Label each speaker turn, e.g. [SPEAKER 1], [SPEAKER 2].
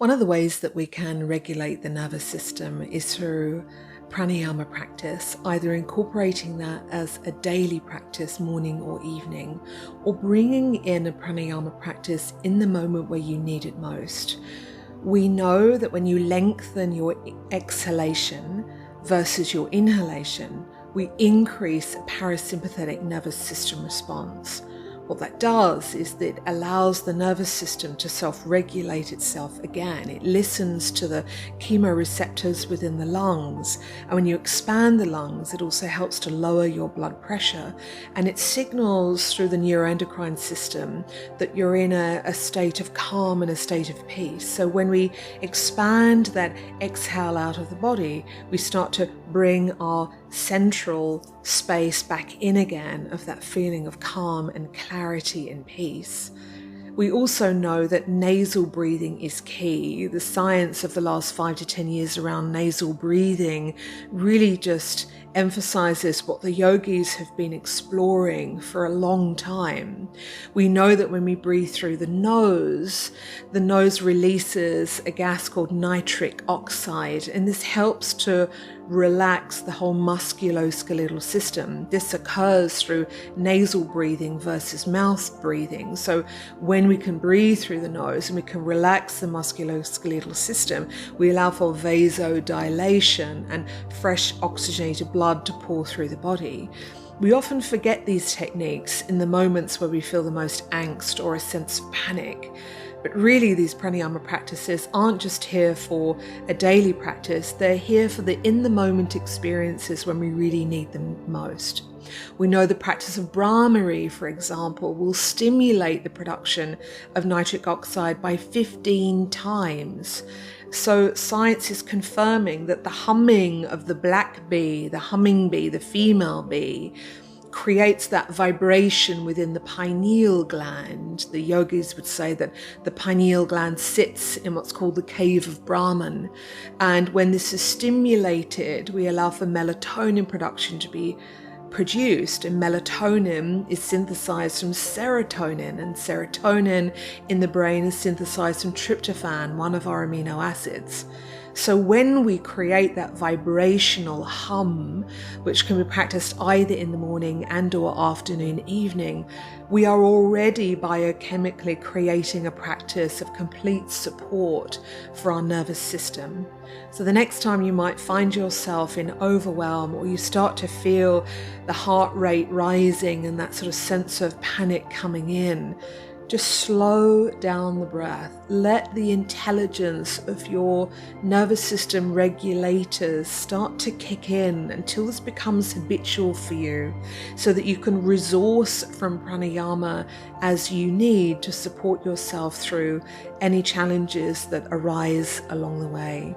[SPEAKER 1] One of the ways that we can regulate the nervous system is through pranayama practice, either incorporating that as a daily practice, morning or evening, or bringing in a pranayama practice in the moment where you need it most. We know that when you lengthen your exhalation versus your inhalation, we increase a parasympathetic nervous system response. What that does is that it allows the nervous system to self-regulate itself again. It listens to the chemoreceptors within the lungs, and when you expand the lungs, it also helps to lower your blood pressure, and it signals through the neuroendocrine system that you're in a state of calm and a state of peace. So when we expand that exhale out of the body, we start to bring our central space back in again of that feeling of calm and clarity and peace. We also know that nasal breathing is key. The science of the last 5 to 10 years around nasal breathing really just emphasizes what the yogis have been exploring for a long time. We know that when we breathe through the nose releases a gas called nitric oxide, and this helps to relax the whole musculoskeletal system. This occurs through nasal breathing versus mouth breathing. So when we can breathe through the nose and we can relax the musculoskeletal system, we allow for vasodilation and fresh oxygenated blood to pour through the body. We often forget these techniques in the moments where we feel the most angst or a sense of panic. But really, these pranayama practices aren't just here for a daily practice, they're here for the in-the-moment experiences when we really need them most. We know the practice of Brahmari, for example, will stimulate the production of nitric oxide by 15 times. So science is confirming that the humming of the black bee, the humming bee, the female bee, creates that vibration within the pineal gland. The yogis would say that the pineal gland sits in what's called the cave of Brahman. And when this is stimulated, we allow for melatonin production to be produced, and melatonin is synthesized from serotonin, and serotonin in the brain is synthesized from tryptophan, one of our amino acids. So when we create that vibrational hum, which can be practiced either in the morning and or afternoon, evening, we are already biochemically creating a practice of complete support for our nervous system. So the next time you might find yourself in overwhelm, or you start to feel the heart rate rising and that sort of sense of panic coming in, just slow down the breath. Let the intelligence of your nervous system regulators start to kick in until this becomes habitual for you, so that you can resource from pranayama as you need to support yourself through any challenges that arise along the way.